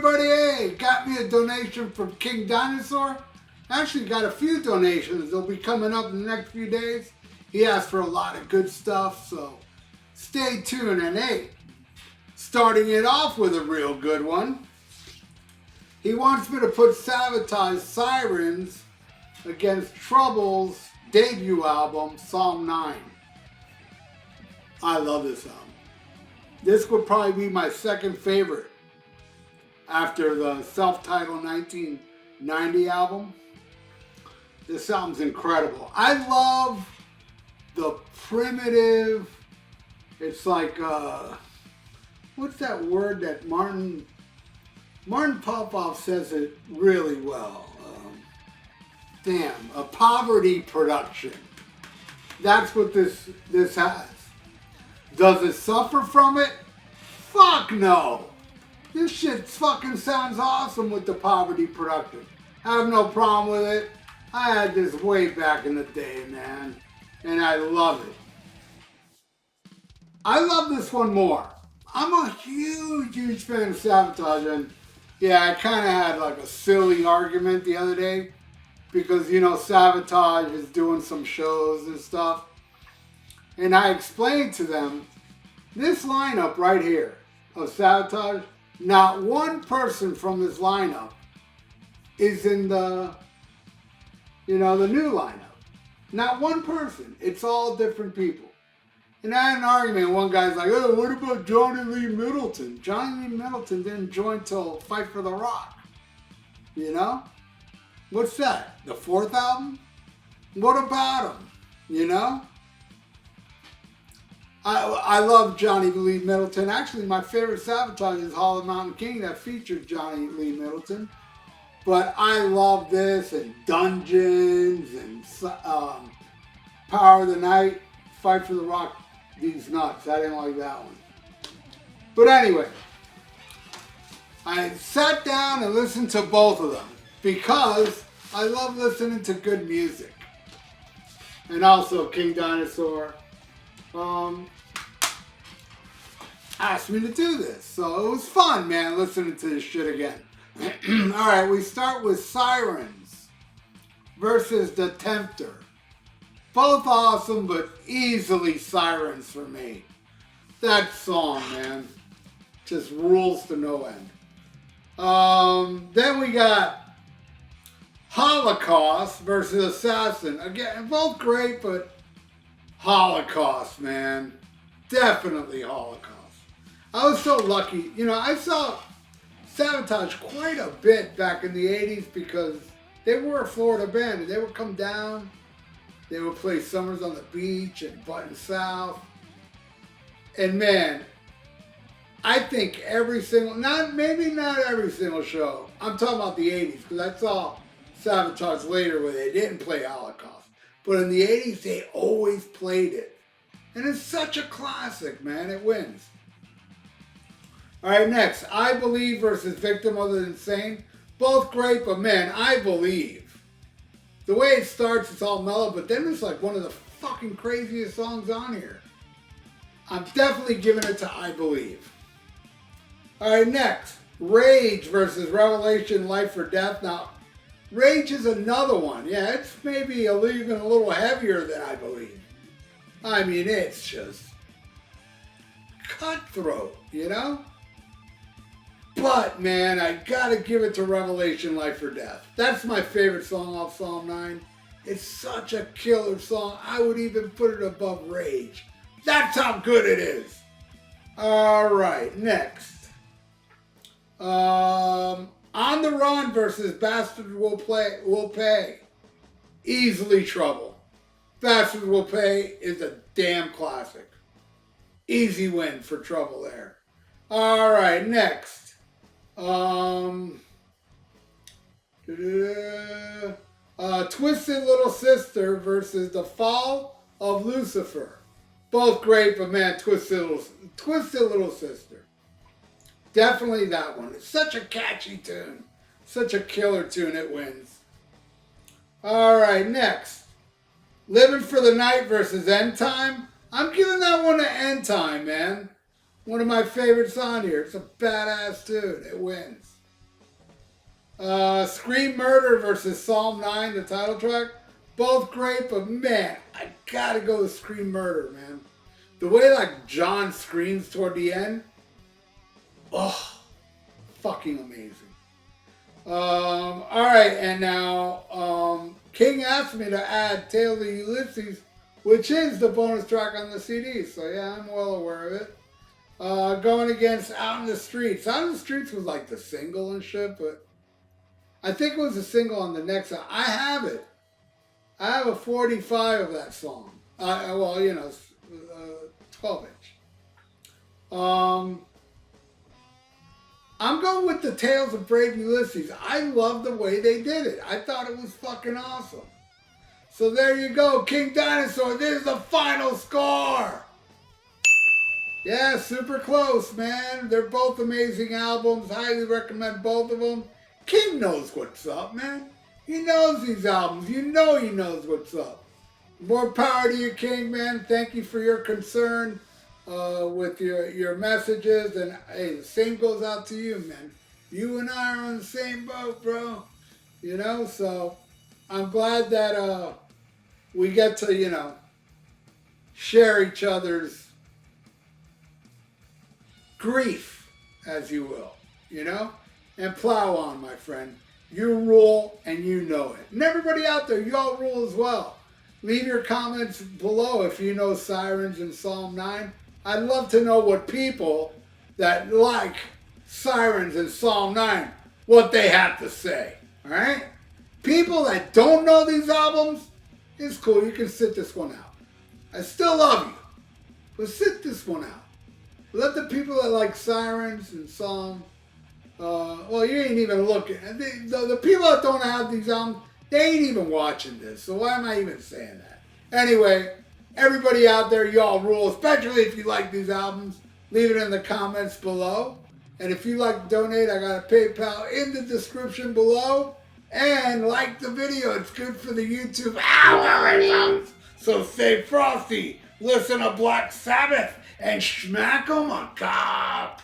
everybody. Hey, got me a donation from King Dinosaur. Actually got a few donations. They'll be coming up in the next few days. He asked for a lot of good stuff, so stay tuned. And hey, starting it off with a real good one. He wants me to put Savatage Sirens against Trouble's debut album, Psalm 9. I love this album. This would probably be my second favorite after the self-titled 1990 album. This album's incredible. I love the primitive, it's like, what's that word that Martin Popoff says it really well. A poverty production. That's what this has. Does it suffer from it? Fuck no. This shit fucking sounds awesome with the poverty production. I have no problem with it. I had this way back in the day, man. And I love it. I love this one more. I'm a huge fan of Savatage. And yeah, I kind of had like a silly argument the other day. Because, you know, Savatage is doing some shows and stuff. And I explained to them, this lineup right here of Savatage, not one person from this lineup is in the, you know, the new lineup. Not one person. It's all different people. And I had an argument. One guy's like, oh, what about Johnny Lee Middleton? Johnny Lee Middleton didn't join till Fight for the Rock. You know? What's that? The fourth album? What about him? You know? I love Johnny Lee Middleton. Actually, my favorite Savatage is Hollow Mountain King that featured Johnny Lee Middleton. But I love this and Dungeons and Power of the Night, Fight for the Rock. These nuts. I didn't like that one. But anyway, I sat down and listened to both of them because I love listening to good music. And also King Dinosaur asked me to do this. So it was fun, man, listening to this shit again. Alright, we start with Sirens versus The Tempter. Both awesome, but easily Sirens for me. That song, man, just rules to no end. Then we got Holocaust versus Assassin. Again, both great, but Holocaust, man. Definitely Holocaust. I was so lucky. You know, I saw Savatage quite a bit back in the 80s because they were a Florida band. And they would come down. They would play Summers on the Beach and Button South. And man, I think every single, maybe not every single show. I'm talking about the 80s because I saw Savatage later where they didn't play Holocaust. But in the 80s, they always played it. And it's such a classic, man. It wins. All right, next. I Believe versus Victim of the Insane. Both great, but man, I Believe. The way it starts, it's all mellow, but then it's like one of the fucking craziest songs on here. I'm definitely giving it to I Believe. All right, next. Rage versus Revelation, Life or Death. Now, Rage is another one. Yeah, it's maybe even a little heavier than I Believe. I mean, it's just cutthroat, you know? But, man, I gotta give it to Revelation, Life or Death. That's my favorite song off Psalm 9. It's such a killer song. I would even put it above Rage. That's how good it is. All right, next. On the Run versus Bastard Will Pay. Easily Trouble. Bastard Will Pay is a damn classic. Easy win for Trouble there. All right, next. Twisted Little Sister versus The Fall of Lucifer. Both great, but man, Twisted Little Sister. Definitely that one. It's such a catchy tune. Such a killer tune, it wins. Alright, next. Living for the Night versus End Time. I'm giving that one to End Time, man. One of my favorites on here. It's a badass tune. It wins. Scream Murder versus Psalm 9, the title track. Both great, but man, I gotta go with Scream Murder, man. The way like John screams toward the end, oh, fucking amazing. Alright, and now King asked me to add Tales of Ulysses, which is the bonus track on the CD, so yeah, I'm well aware of it. Going against Out in the Streets. Out in the Streets was like the single and shit, but I think it was a single on the next one. I have it. I have a 45 of that song. Well, you know, 12 inch. I'm going with the Tales of Brave Ulysses. I love the way they did it. I thought it was fucking awesome. So there you go, King Dinosaur. This is the final score. Yeah, super close, man. They're both amazing albums. Highly recommend both of them. King knows what's up, man. He knows these albums. You know he knows what's up. More power to you, King, man. Thank you for your concern with your messages. And hey, the same goes out to you, man. You and I are on the same boat, bro. You know, so I'm glad that we get to, you know, share each other's grief, as you will, you know? And plow on, my friend. You rule and you know it. And everybody out there, y'all rule as well. Leave your comments below if you know Sirens and Psalm 9. I'd love to know what people that like Sirens and Psalm 9, what they have to say. Alright? People that don't know these albums, it's cool. You can sit this one out. I still love you. But sit this one out. Let the people that like Sirens and Psalm, well, you ain't even looking. The people that don't have these albums, they ain't even watching this. So why am I even saying that? Anyway, everybody out there, y'all rule. Especially if you like these albums. Leave it in the comments below. And if you like to donate, I got a PayPal in the description below. And like the video. It's good for the YouTube algorithms. So stay frosty. Listen to Black Sabbath. And smack 'em a cop.